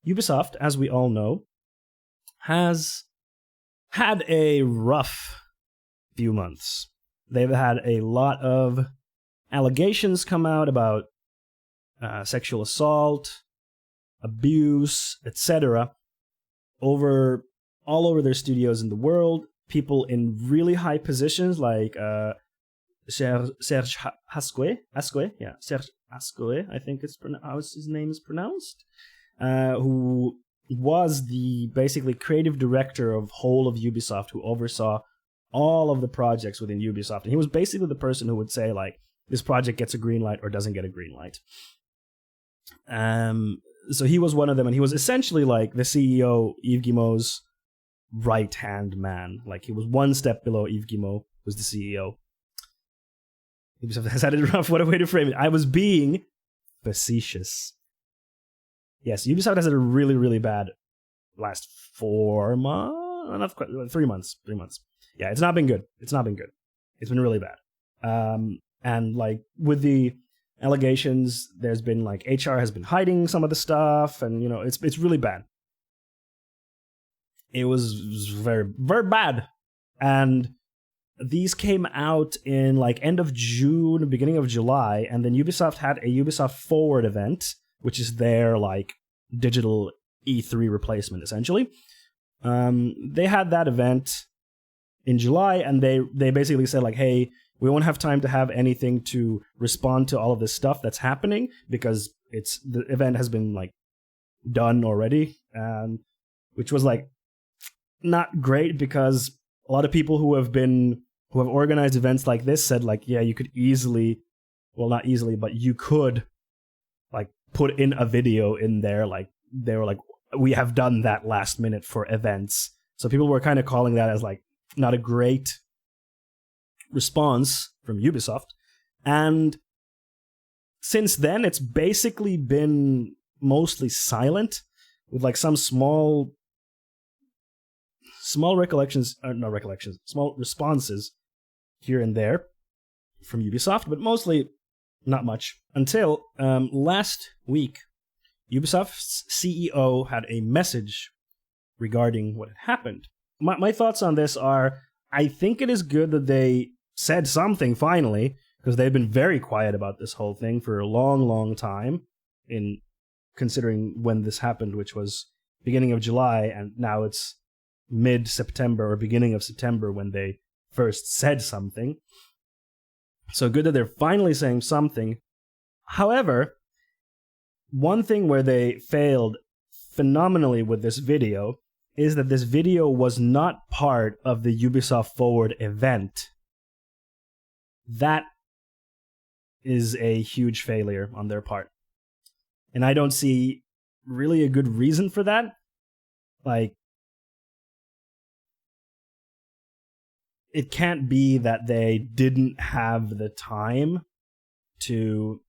Ubisoft, as we all know, has had a rough few months. They've had a lot of allegations come out about sexual assault, abuse, etc. all over their studios in the world. People in really high positions like Serge Hasque, Serge Hasque, I think it's how his name is pronounced, who was the basically creative director of whole of Ubisoft, who oversaw all of the projects within Ubisoft. And he was basically the person who would say, like, this project gets a green light or doesn't get a green light. So he was one of them, and he was essentially like the CEO, Yves Guillemot's right-hand man. Like, he was one step below Yves Guillemot, was the CEO. Ubisoft has had it rough. What a way to frame it. I was being facetious. Yes, Ubisoft has had a really, really bad last 4 months? Not quite, 3 months. 3 months. Yeah, it's not been good. It's been really bad. And like with the allegations, there's been like HR has been hiding some of the stuff, and it's really bad. It was very, very bad. And these came out in like end of June, beginning of July, and then Ubisoft had a Ubisoft Forward event, which is their like digital E3 replacement, essentially. They had that event in July, and they basically said like, hey, we won't have time to have anything to respond to all of this stuff that's happening because the event has been like done already, which was like not great because a lot of people who have organized events like this said like, yeah, you could easily, well, not easily, but you could like put in a video in there. Like they were like, we have done that last minute for events. So people were kind of calling that as like not a great response from Ubisoft. And since then, it's basically been mostly silent with like some small responses here and there from Ubisoft, but mostly not much. Until last week, Ubisoft's CEO had a message regarding what had happened. My thoughts on this are, I think it is good that they said something finally, because they've been very quiet about this whole thing for a long, long time, in considering when this happened, which was beginning of July, and now it's mid-September or beginning of September when they first said something. So good that they're finally saying something. However, one thing where they failed phenomenally with this video is that this video was not part of the Ubisoft Forward event. That is a huge failure on their part. And I don't see really a good reason for that. Like, it can't be that they didn't have the time to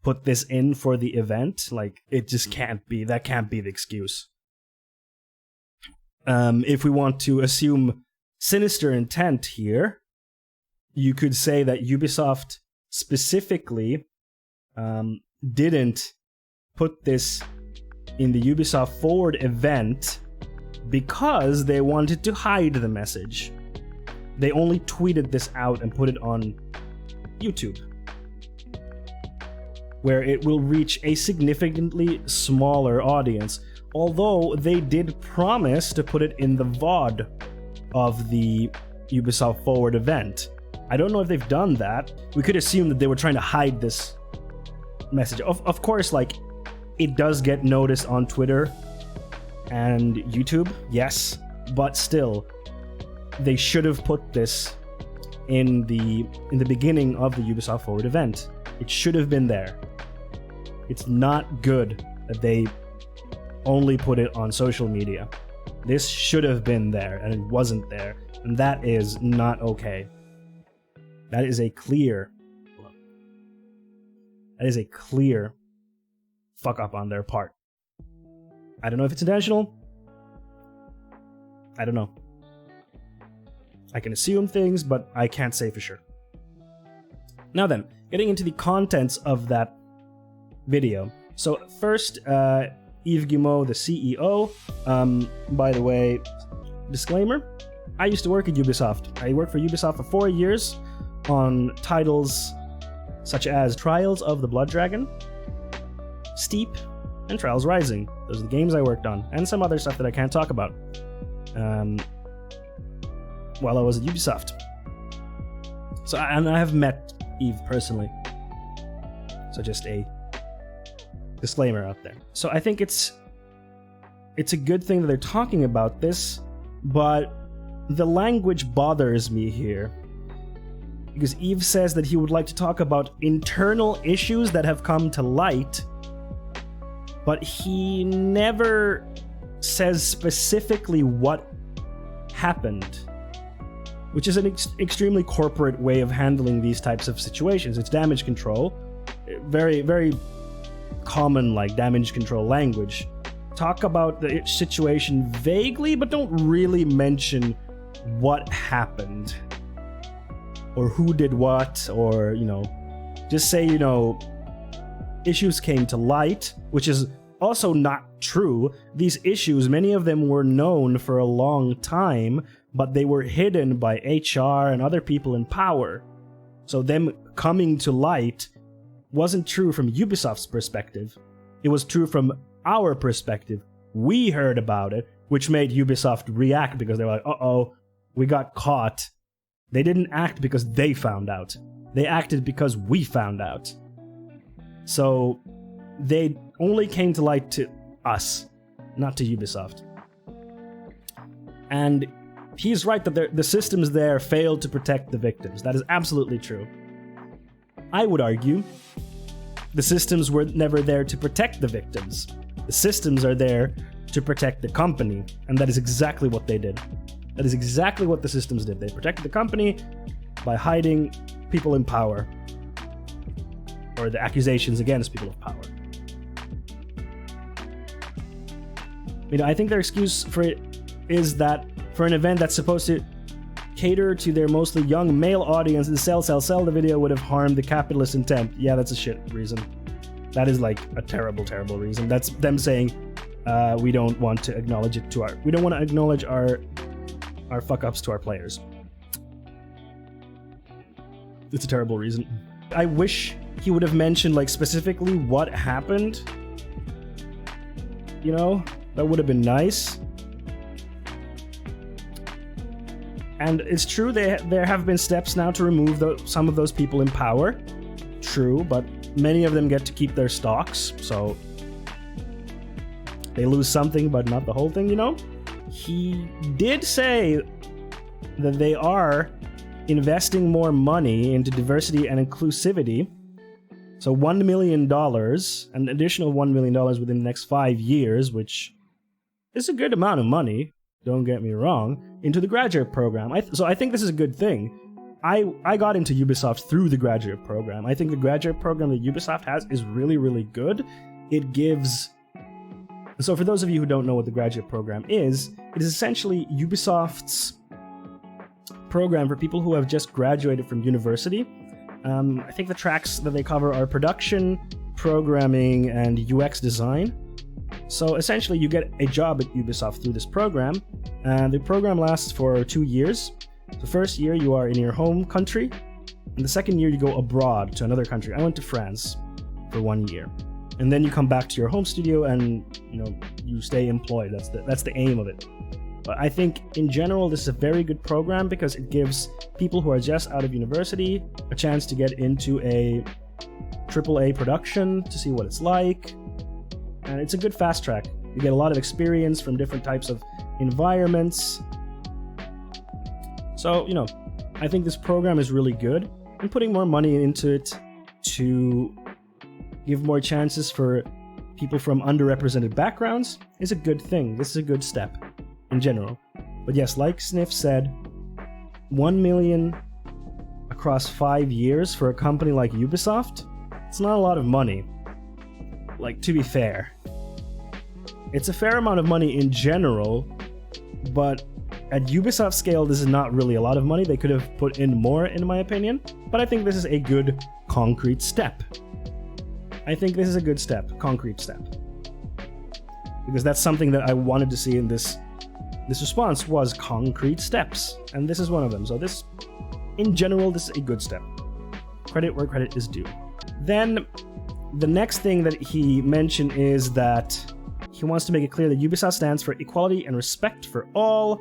put this in for the event. Like, it just can't be. That can't be the excuse. If we want to assume sinister intent here, you could say that Ubisoft specifically didn't put this in the Ubisoft Forward event because they wanted to hide the message. They only tweeted this out and put it on YouTube, where it will reach a significantly smaller audience, although they did promise to put it in the VOD of the Ubisoft Forward event. I don't know if they've done that. We could assume that they were trying to hide this message. Of course, like, it does get noticed on Twitter and YouTube, yes, but still, they should have put this in the beginning of the Ubisoft Forward event. It should have been there. It's not good that they only put it on social media. This should have been there, and it wasn't there, and that is not okay. That is a clear fuck up on their part. I don't know if it's intentional. I don't know. I can assume things, but I can't say for sure. Now then, getting into the contents of that video. So first, Yves Guillemot, the CEO. By the way, disclaimer, I used to work at Ubisoft. I worked for Ubisoft for 4 years on titles such as Trials of the Blood Dragon, Steep, and Trials Rising. Those are the games I worked on, and some other stuff that I can't talk about while I was at Ubisoft. So, and I have met Yves personally. So just a disclaimer out there. So I think it's a good thing that they're talking about this, but the language bothers me here. Because Yves says that he would like to talk about internal issues that have come to light, but he never says specifically what happened, which is an extremely corporate way of handling these types of situations. It's damage control, very, very common like damage control language. Talk about the situation vaguely, but don't really mention what happened or who did what, or, just say, issues came to light, which is also not true. These issues, many of them were known for a long time, but they were hidden by HR and other people in power. So them coming to light wasn't true from Ubisoft's perspective. It was true from our perspective. We heard about it, which made Ubisoft react because they were like, uh-oh, we got caught. They didn't act because they found out. They acted because we found out. So they only came to light to us, not to Ubisoft. And he's right that the systems there failed to protect the victims. That is absolutely true. I would argue the systems were never there to protect the victims. The systems are there to protect the company, and that is exactly what they did. That is exactly what the systems did. They protected the company by hiding people in power, or the accusations against people of power. I think their excuse for it is that for an event that's supposed to cater to their mostly young male audience and sell, the video would have harmed the capitalist intent. Yeah, that's a shit reason. That is like a terrible, terrible reason. That's them saying, we don't want to acknowledge it to we don't want to acknowledge our fuck-ups to our players. It's a terrible reason. I wish he would have mentioned like specifically what happened. That would have been nice. And it's true, there have been steps now to remove some of those people in power. True, but many of them get to keep their stocks, so they lose something, but not the whole thing, He did say that they are investing more money into diversity and inclusivity. So $1 million, an additional $1 million within the next 5 years, which is a good amount of money, don't get me wrong, into the graduate program. So I think this is a good thing. I got into Ubisoft through the graduate program. I think the graduate program that Ubisoft has is really, really good. It gives... So for those of you who don't know what the graduate program is, it is essentially Ubisoft's program for people who have just graduated from university. I think the tracks that they cover are production, programming, and UX design. So essentially you get a job at Ubisoft through this program, and the program lasts for 2 years. The first year you are in your home country, and the second year you go abroad to another country. I went to France for 1 year. And then you come back to your home studio and, you stay employed. That's the aim of it. But I think in general this is a very good program because it gives people who are just out of university a chance to get into a AAA production to see what it's like. And it's a good fast track. You get a lot of experience from different types of environments. So, I think this program is really good, and putting more money into it to give more chances for people from underrepresented backgrounds is a good thing. This is a good step in general. But yes, like Sniff said, 1 million across 5 years for a company like Ubisoft, it's not a lot of money. Like, to be fair. It's a fair amount of money in general, but at Ubisoft scale, this is not really a lot of money. They could have put in more, in my opinion, but I think this is a good concrete step. Concrete step. because that's something that I wanted to see in this response, was concrete steps, and this is one of them. So this, in general, this is a good step. Credit where credit is due. Then the next thing that he mentioned is that he wants to make it clear that Ubisoft stands for equality and respect for all.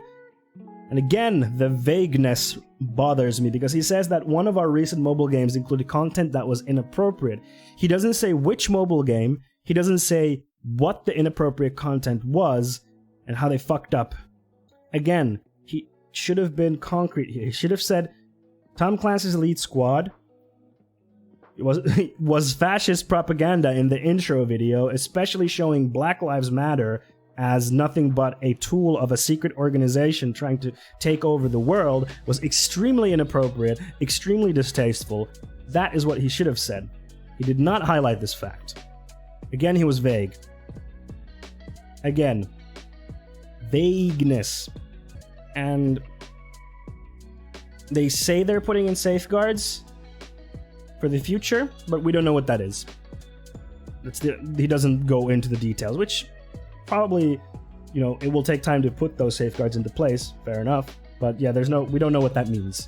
And again, the vagueness bothers me, because he says that one of our recent mobile games included content that was inappropriate. He doesn't say which mobile game, he doesn't say what the inappropriate content was and how they fucked up. Again, he should have been concrete here. He should have said Tom Clancy's Elite Squad was fascist propaganda in the intro video, especially showing Black Lives Matter as nothing but a tool of a secret organization trying to take over the world, was extremely inappropriate, extremely distasteful. That is what he should have said. He did not highlight this fact. Again, he was vague. Again, vagueness. And they say they're putting in safeguards for the future, but we don't know what that is. He doesn't go into the details, which probably, it will take time to put those safeguards into place. Fair enough. But yeah, we don't know what that means.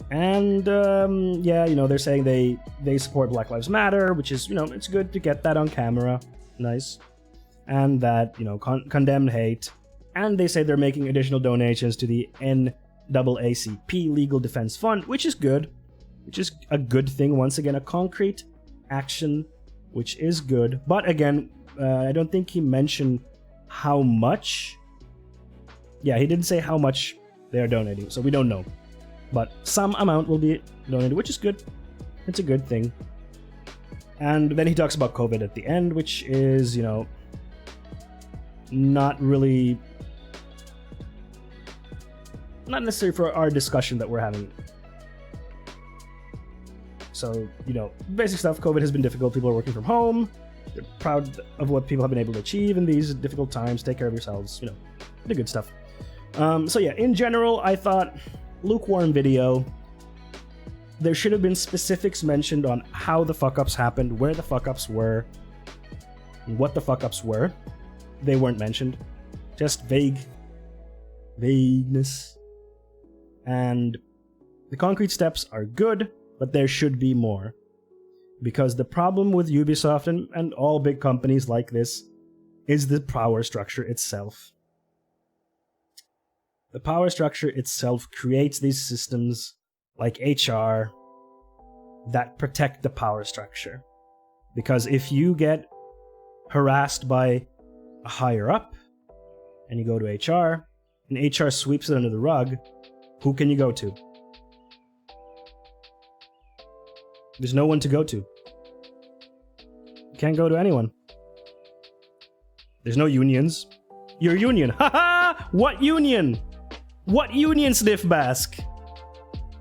And they're saying they support Black Lives Matter, which is, it's good to get that on camera. Nice. And that, condemn hate. And they say they're making additional donations to the NAACP Legal Defense Fund, which is good. Which is a good thing. Once again, a concrete action, which is good. But again, I don't think he mentioned how much. Yeah, he didn't say how much they're donating, so we don't know. But some amount will be donated, which is good. It's a good thing. And then he talks about COVID at the end, which is, not necessary for our discussion that we're having. So, basic stuff. COVID has been difficult. People are working from home. They're proud of what people have been able to achieve in these difficult times. Take care of yourselves. The good stuff. So yeah, in general, I thought lukewarm video. There should have been specifics mentioned on how the fuck-ups happened, where the fuck-ups were, and what the fuck-ups were. They weren't mentioned. Just vagueness. And the concrete steps are good, but there should be more. Because the problem with Ubisoft and all big companies like this is the power structure itself. The power structure itself creates these systems like HR that protect the power structure. Because if you get harassed by a higher up and you go to HR and HR sweeps it under the rug, who can you go to? There's no one to go to. You can't go to anyone. There's no unions. Your union. Haha! What union? What union, Sniffbask?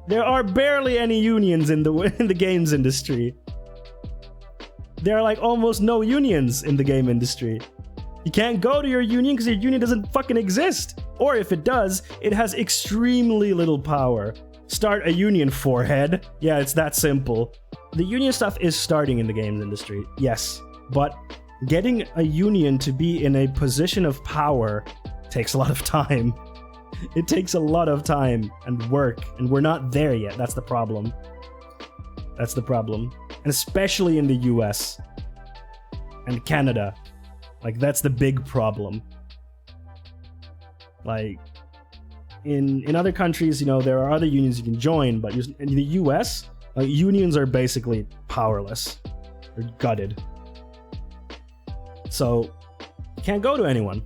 There are barely any unions in the games industry. There are like almost no unions in the game industry. You can't go to your union because your union doesn't fucking exist. Or if it does, it has extremely little power. Start a union, forehead. Yeah, it's that simple. The union stuff is starting in the games industry, yes. But getting a union to be in a position of power takes a lot of time. It takes a lot of time and work, and we're not there yet. That's the problem. That's the problem. And especially in the US and Canada. Like, that's the big problem. Like, in other countries, there are other unions you can join, but in the US, unions are basically powerless. They're gutted. So, you can't go to anyone.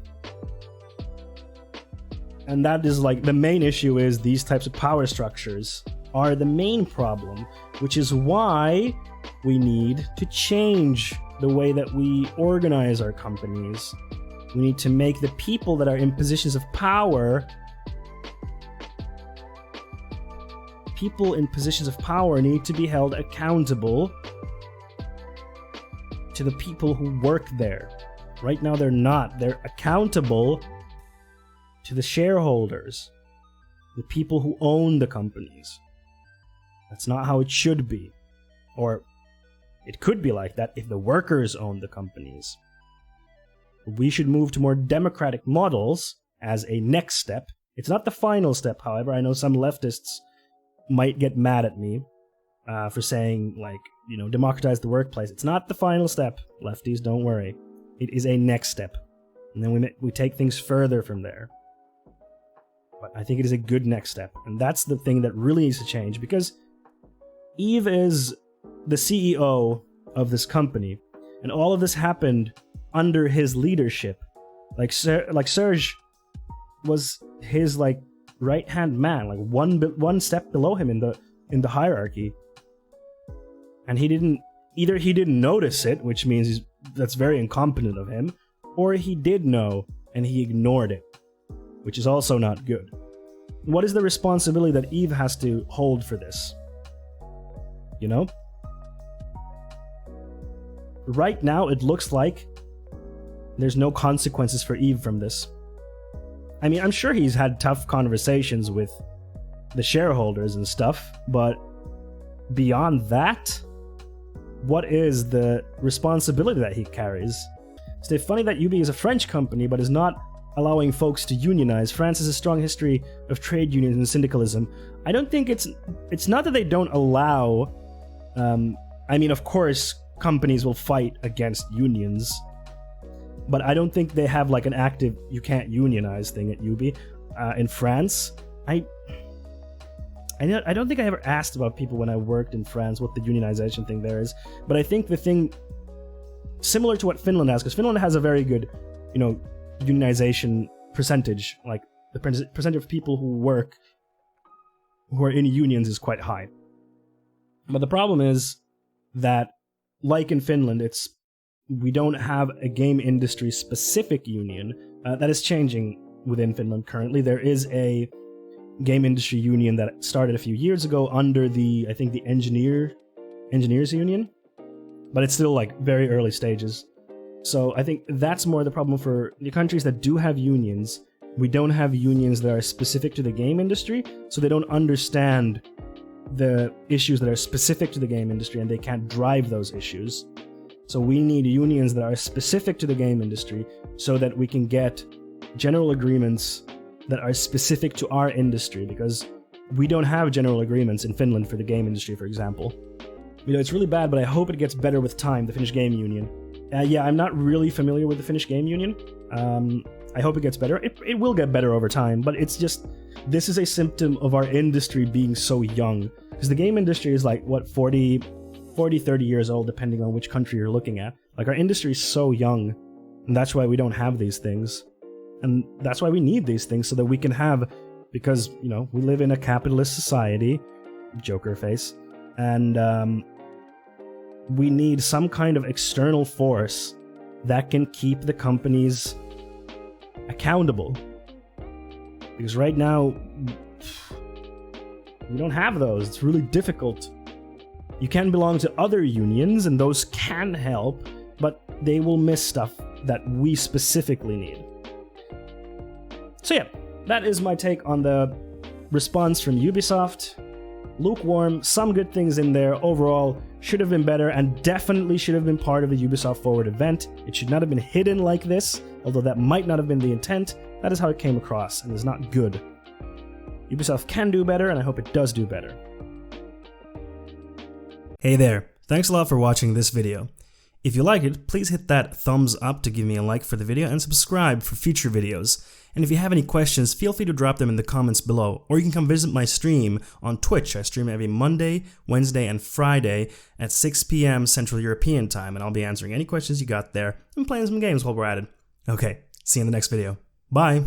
And that is like, the main issue is these types of power structures are the main problem, which is why we need to change the way that we organize our companies. We need to make the people that are in positions of power, people in positions of power need to be held accountable to the people who work there. Right now they're not. They're accountable to the shareholders, the people who own the companies. That's not how it should be. Or it could be like that if the workers own the companies. we should move to more democratic models as a next step. It's not the final step, however. I know some leftists might get mad at me for saying, like, you know, democratize the workplace. It's not the final step, lefties, don't worry. It is a next step. And then we take things further from there. But I think it is a good next step. And that's the thing that really needs to change, because Yves is the CEO of this company, and all of this happened under his leadership. Like Serge was his like right-hand man, like one step below him in the hierarchy. And he didn't notice it, which means that's very incompetent of him, or he did know and he ignored it, which is also not good. What is the responsibility that Yves has to hold for this? You know? Right now, it looks like there's no consequences for Yves from this. I mean, I'm sure he's had tough conversations with the shareholders and stuff, but beyond that, what is the responsibility that he carries? It's funny that Ubi is a French company, but is not allowing folks to unionize. France has a strong history of trade unions and syndicalism. I don't think it's not that they don't allow. I mean, of course, companies will fight against unions, but I don't think they have like an active "you can't unionize" thing at Ubi. In France, I don't think I ever asked about people when I worked in France what the unionization thing there is, but I think the thing similar to what Finland has, because Finland has a very good, you know, unionization percentage. Like the percentage of people who are in unions is quite high. But the problem is that, like in Finland, we don't have a game industry specific union. That is changing within Finland currently. There is a game industry union that started a few years ago under the engineers union, but it's still like very early stages. So I think that's more the problem for the countries that do have unions. We don't have unions that are specific to the game industry, so they don't understand the issues that are specific to the game industry, and they can't drive those issues. So we need unions that are specific to the game industry so that we can get general agreements that are specific to our industry, because we don't have general agreements in Finland for the game industry, for example. You know, it's really bad, but I hope it gets better with time, the Finnish Game Union. Yeah, I'm not really familiar with the Finnish Game Union. I hope it gets better. It will get better over time, but it's just, this is a symptom of our industry being so young. Because the game industry is like, what, 40, 30 years old, depending on which country you're looking at. Like, our industry is so young, and that's why we don't have these things. And that's why we need these things, so that we can have, because, you know, we live in a capitalist society, Joker face, and we need some kind of external force that can keep the companies accountable. Because right now, we don't have those. It's really difficult. You can belong to other unions, and those can help, but they will miss stuff that we specifically need. So yeah, that is my take on the response from Ubisoft. Lukewarm, some good things in there. Overall, should have been better, and definitely should have been part of the Ubisoft Forward event. It should not have been hidden like this, although that might not have been the intent. That is how it came across, and is not good. Ubisoft can do better, and I hope it does do better. Hey there, thanks a lot for watching this video. If you like it, please hit that thumbs up to give me a like for the video, and subscribe for future videos. And if you have any questions, feel free to drop them in the comments below, or you can come visit my stream on Twitch. I stream every Monday, Wednesday, and Friday at 6 p.m. Central European time, and I'll be answering any questions you got there and playing some games while we're at it. Okay, see you in the next video. Bye!